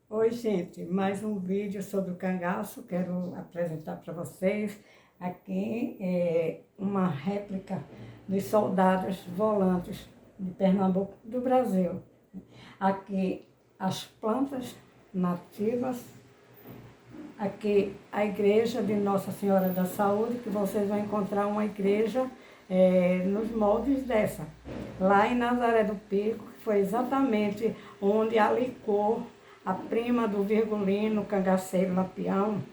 Oi, gente, mais um vídeo sobre o cangaço. Quero apresentar para vocês aqui uma réplica dos soldados volantes de Pernambuco do Brasil. Aqui as plantas nativas, aqui a igreja de Nossa Senhora da Saúde, que vocês vão encontrar uma igreja nos moldes dessa. Lá em Nazaré do Pico, que foi exatamente onde alicou a prima do Virgulino, cangaceiro Lampião,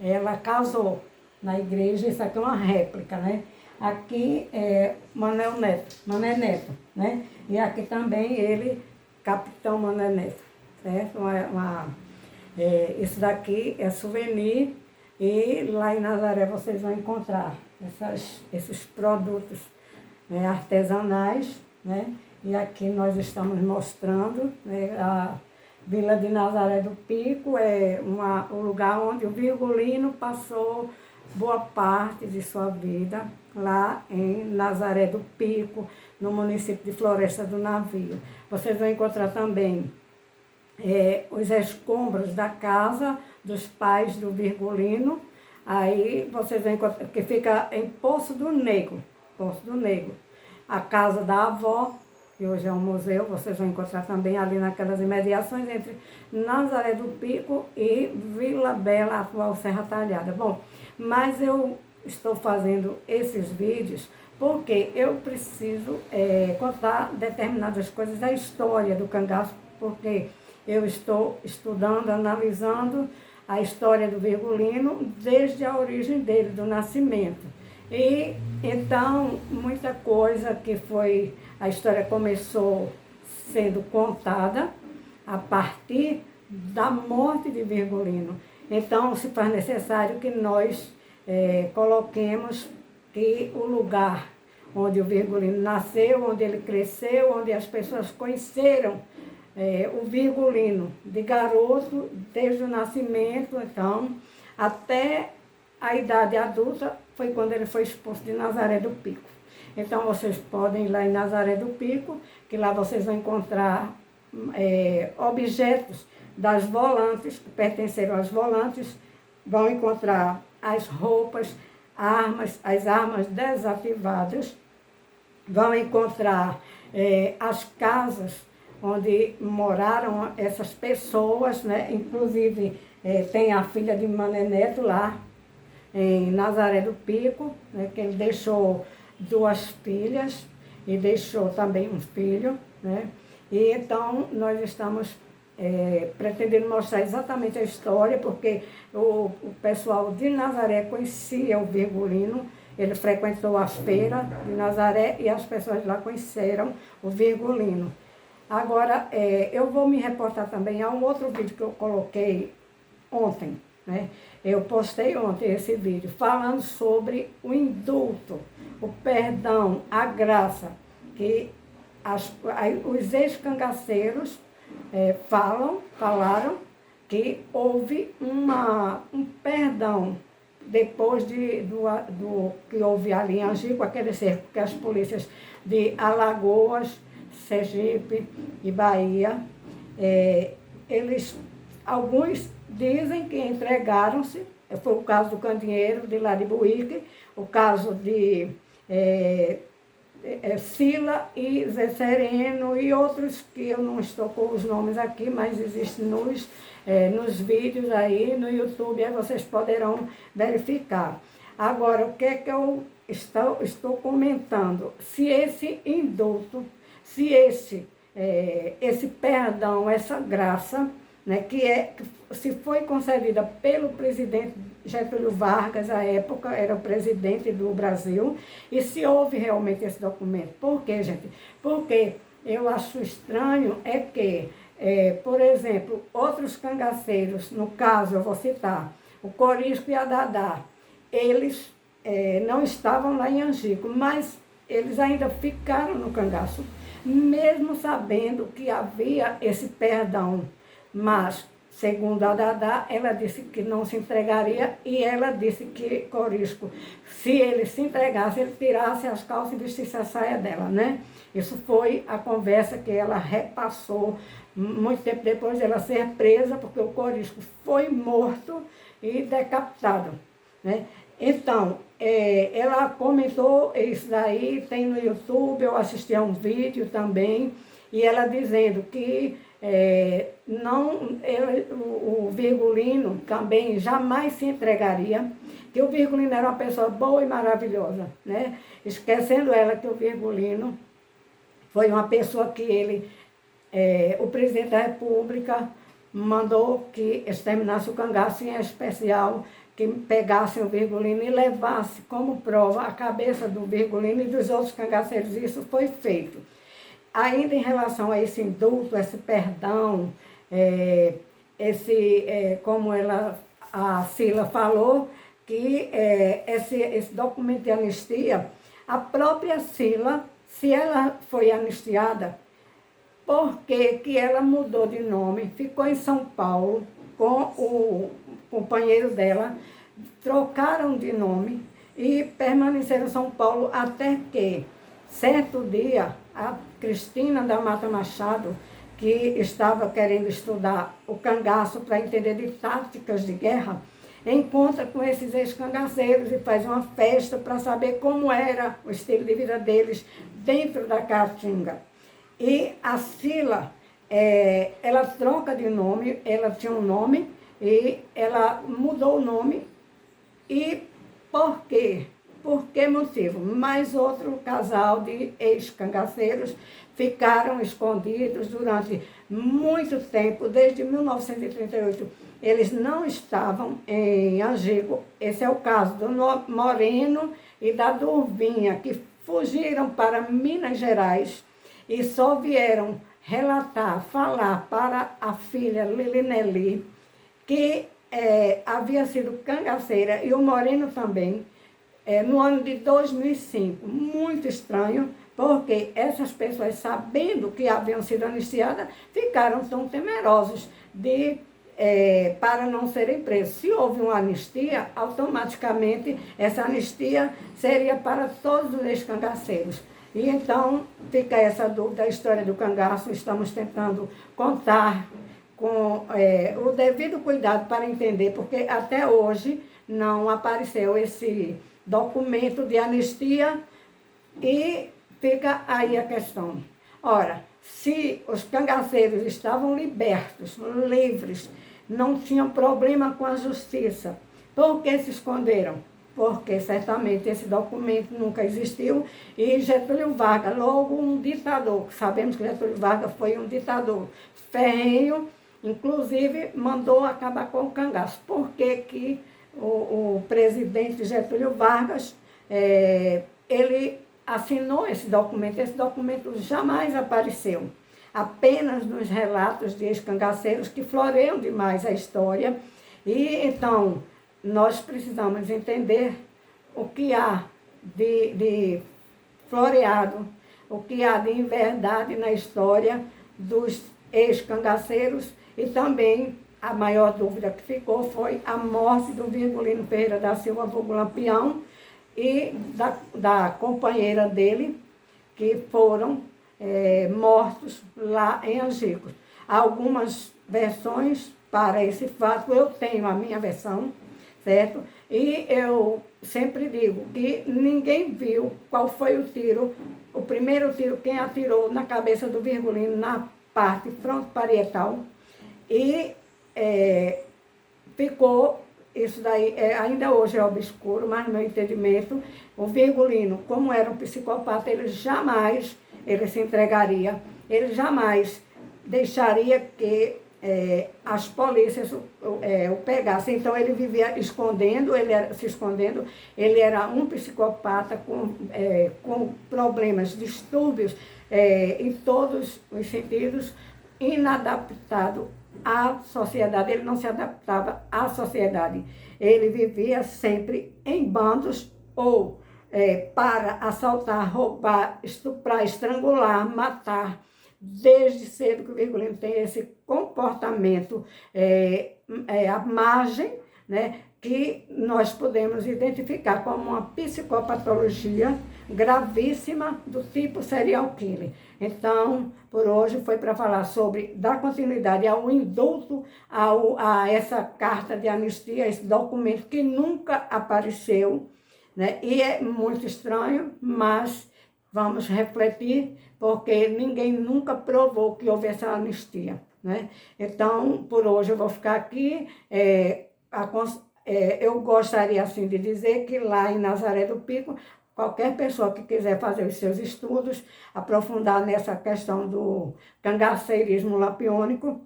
ela casou na igreja. Isso aqui é uma réplica, né? Aqui é Mané Neto, né? E aqui também ele, Capitão Mané Neto, certo? Isso daqui é souvenir e lá em Nazaré vocês vão encontrar esses produtos, né, artesanais, né? E aqui nós estamos mostrando, né, a Vila de Nazaré do Pico é o lugar onde o Virgulino passou boa parte de sua vida, lá em Nazaré do Pico, no município de Floresta do Navio. Vocês vão encontrar também os escombros da casa dos pais do Virgulino. Aí vocês vão encontrar, que fica em Poço do Negro, a casa da avó, que hoje é um museu. Vocês vão encontrar também ali naquelas imediações entre Nazaré do Pico e Vila Bela, atual Serra Talhada. Bom, mas eu estou fazendo esses vídeos porque eu preciso contar determinadas coisas da história do cangaço, porque eu estou estudando, analisando a história do Virgulino desde a origem dele, do nascimento. E então, muita coisa que foi, a história começou sendo contada a partir da morte de Virgulino. Então, se faz necessário que nós coloquemos que o lugar onde o Virgulino nasceu, onde ele cresceu, onde as pessoas conheceram o Virgulino de garoto, desde o nascimento, então, até a idade adulta, foi quando ele foi expulso de Nazaré do Pico. Então, vocês podem ir lá em Nazaré do Pico, que lá vocês vão encontrar objetos das volantes, que pertenceram às volantes, vão encontrar as roupas, as armas desativadas, vão encontrar as casas onde moraram essas pessoas, né? Inclusive tem a filha de Mané Neto lá, em Nazaré do Pico, né, que ele deixou 2 filhas e deixou também um filho, né? E então nós estamos pretendendo mostrar exatamente a história, porque o pessoal de Nazaré conhecia o Virgulino, ele frequentou a feira de Nazaré e as pessoas lá conheceram o Virgulino. Agora, eu vou me reportar também a um outro vídeo que eu coloquei ontem, né? Eu postei ontem esse vídeo falando sobre o indulto, o perdão, a graça, que os ex-cangaceiros falaram que houve um perdão depois do que houve ali em Angico, aquele cerco que as polícias de Alagoas, Sergipe e Bahia, alguns dizem que entregaram-se. Foi o caso do Candinheiro, de lá de Buíque, o caso de Sila e Zé Sereno e outros que eu não estou com os nomes aqui, mas existem nos vídeos aí no YouTube, aí vocês poderão verificar. Agora, o que é que eu estou comentando? Se esse indulto, se esse perdão, essa graça, né, que se foi concedida pelo presidente Getúlio Vargas, à época era o presidente do Brasil, e se houve realmente esse documento. Por quê, gente? Porque eu acho estranho que, por exemplo, outros cangaceiros, no caso eu vou citar, o Corisco e a Dadá, eles não estavam lá em Angico, mas eles ainda ficaram no cangaço, mesmo sabendo que havia esse perdão. Mas segundo a Dadá, ela disse que não se entregaria e ela disse que Corisco, se ele se entregasse, ele tirasse as calças e vestisse a saia dela, né? Isso foi a conversa que ela repassou muito tempo depois dela ser presa, porque o Corisco foi morto e decapitado, né? Então, ela comentou isso daí, tem no YouTube, eu assisti a um vídeo também, e ela dizendo que o Virgulino também jamais se entregaria, que o Virgulino era uma pessoa boa e maravilhosa, né? Esquecendo ela que o Virgulino foi uma pessoa que o presidente da República mandou que exterminasse o cangaço, em especial que pegassem o Virgulino e levasse como prova a cabeça do Virgulino e dos outros cangaceiros. Isso foi feito. Ainda em relação a esse indulto, esse perdão, como a Sila falou, que esse documento de anistia, a própria Sila, se ela foi anistiada, por que ela mudou de nome, ficou em São Paulo com o companheiro dela, trocaram de nome e permaneceram em São Paulo até que, certo dia, a Cristina da Mata Machado, que estava querendo estudar o cangaço para entender de táticas de guerra, encontra com esses ex-cangaceiros e faz uma festa para saber como era o estilo de vida deles dentro da Caatinga. E a Sila, ela troca de nome, ela tinha um nome e ela mudou o nome. E por quê? Por que motivo? Mais outro casal de ex-cangaceiros ficaram escondidos durante muito tempo, desde 1938. Eles não estavam em Angico. Esse é o caso do Moreno e da Durvinha, que fugiram para Minas Gerais e só vieram relatar, falar para a filha Lilineli, que havia sido cangaceira, e o Moreno também, no ano de 2005. Muito estranho, porque essas pessoas, sabendo que haviam sido anistiadas, ficaram tão temerosos para não serem presos. Se houve uma anistia, automaticamente essa anistia seria para todos os ex-cangaceiros. E então fica essa dúvida, a história do cangaço, estamos tentando contar com o devido cuidado para entender, porque até hoje não apareceu esse documento de anistia e fica aí a questão. Ora, se os cangaceiros estavam libertos, livres, não tinham problema com a justiça, por que se esconderam? Porque certamente esse documento nunca existiu e Getúlio Vargas, logo um ditador, sabemos que Getúlio Vargas foi um ditador ferrenho, inclusive mandou acabar com o cangaço. Por que o presidente Getúlio Vargas, ele assinou esse documento? Esse documento jamais apareceu, apenas nos relatos de ex-cangaceiros que floreiam demais a história. E então nós precisamos entender o que há de floreado, o que há de inverdade na história dos ex-cangaceiros. E também a maior dúvida que ficou foi a morte do Virgulino Ferreira da Silva, vulgo Lampião, e da companheira dele, que foram mortos lá em Angico. Há algumas versões para esse fato, eu tenho a minha versão, certo? E eu sempre digo que ninguém viu qual foi o tiro, o primeiro tiro, quem atirou na cabeça do Virgulino na parte fronto-parietal. E ficou, isso daí ainda hoje é obscuro, mas no meu entendimento, o Virgulino, como era um psicopata, ele jamais se entregaria, ele jamais deixaria que as polícias o pegassem. Então ele vivia escondendo, se escondendo, ele era um psicopata com problemas, distúrbios em todos os sentidos, inadaptado à sociedade. Ele não se adaptava à sociedade. Ele vivia sempre em bandos ou para assaltar, roubar, estuprar, estrangular, matar, desde cedo que o Virgulino tem esse comportamento à margem, né, que nós podemos identificar como uma psicopatologia gravíssima do tipo serial killer. Então, por hoje foi para falar sobre dar continuidade ao indulto, a essa carta de anistia, esse documento que nunca apareceu, né? E é muito estranho, mas vamos refletir, porque ninguém nunca provou que houve essa anistia, né? Então, por hoje eu vou ficar aqui. Eu gostaria assim de dizer que lá em Nazaré do Pico, qualquer pessoa que quiser fazer os seus estudos, aprofundar nessa questão do cangaceirismo lampiônico,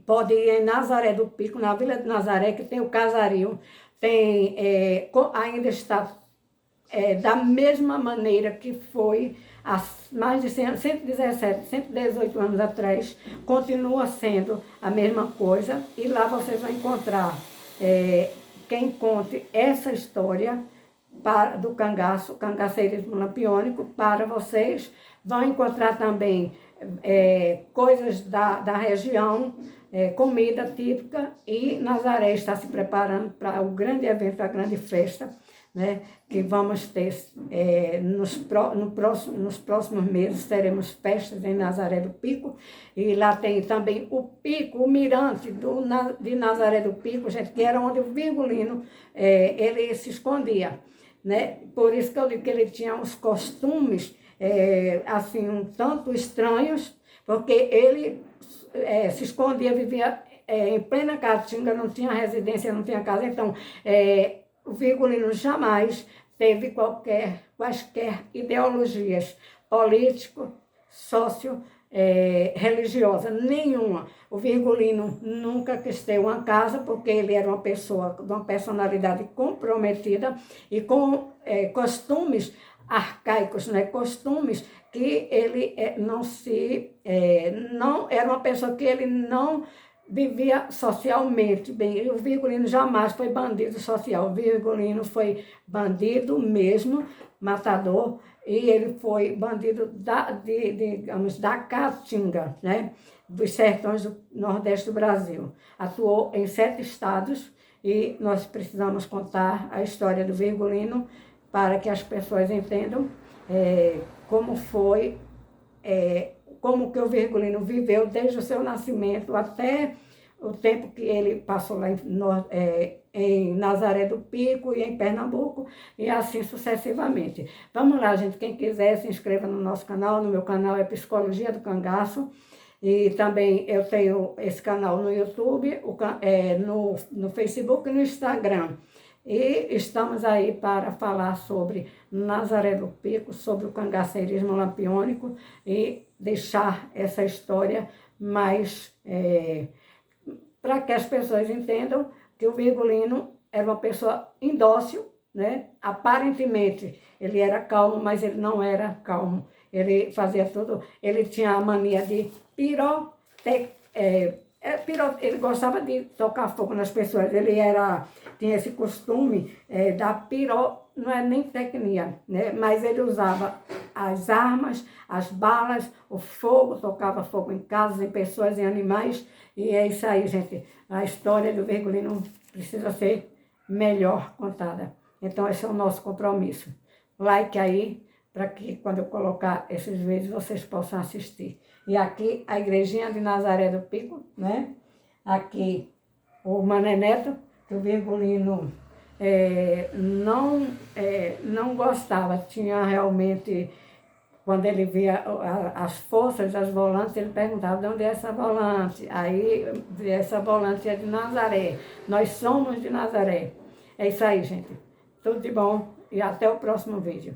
pode ir em Nazaré do Pico, na Vila de Nazaré, que tem o casario, ainda está da mesma maneira que foi há mais de 117, 118 anos atrás, continua sendo a mesma coisa, e lá vocês vão encontrar quem conte essa história do cangaceirismo lampiônico para vocês. Vão encontrar também coisas da região, comida típica, e Nazaré está se preparando para o grande evento, a grande festa, né, que vamos ter nos próximos meses. Teremos festas em Nazaré do Pico, e lá tem também o pico, o mirante de Nazaré do Pico, gente, que era onde o Virgulino ele se escondia, né? Por isso que eu digo que ele tinha uns costumes assim um tanto estranhos, porque ele se escondia, vivia em plena Caatinga, não tinha residência, não tinha casa. Então, o Virgulino jamais teve quaisquer ideologias político, sócio, religiosa, nenhuma. O Virgulino nunca quis ter uma casa, porque ele era uma pessoa de uma personalidade comprometida e com costumes arcaicos, né? Costumes que ele não era uma pessoa que ele não vivia socialmente bem. E o Virgulino jamais foi bandido social. O Virgulino foi bandido mesmo, matador, e ele foi bandido da Caatinga, né? Dos sertões do Nordeste do Brasil. Atuou em 7 estados, e nós precisamos contar a história do Virgulino para que as pessoas entendam como foi, como que o Virgulino viveu desde o seu nascimento até o tempo que ele passou lá em Nazaré do Pico e em Pernambuco, e assim sucessivamente. Vamos lá, gente, quem quiser se inscreva no nosso canal. No meu canal é Psicologia do Cangaço, e também eu tenho esse canal no YouTube, no Facebook e no Instagram. E estamos aí para falar sobre Nazaré do Pico, sobre o cangaceirismo lampiônico, e deixar essa história mais para que as pessoas entendam que o Virgulino era uma pessoa indócil, né? Aparentemente ele era calmo, mas ele não era calmo. Ele fazia tudo, ele tinha a mania de ele gostava de tocar fogo nas pessoas. Ele tinha esse costume da não é nem tecnia, né? Mas ele usava as armas, as balas, o fogo, tocava fogo em casas, em pessoas, em animais. E é isso aí, gente. A história do Virgulino precisa ser melhor contada. Então, esse é o nosso compromisso. Like aí, para que quando eu colocar esses vídeos vocês possam assistir. E aqui a igrejinha de Nazaré do Pico, né? Aqui o Mané Neto, que o Virgulino não gostava. Tinha realmente, quando ele via as forças das volantes, ele perguntava: de onde é essa volante? Aí, essa volante é de Nazaré. Nós somos de Nazaré. É isso aí, gente. Tudo de bom e até o próximo vídeo.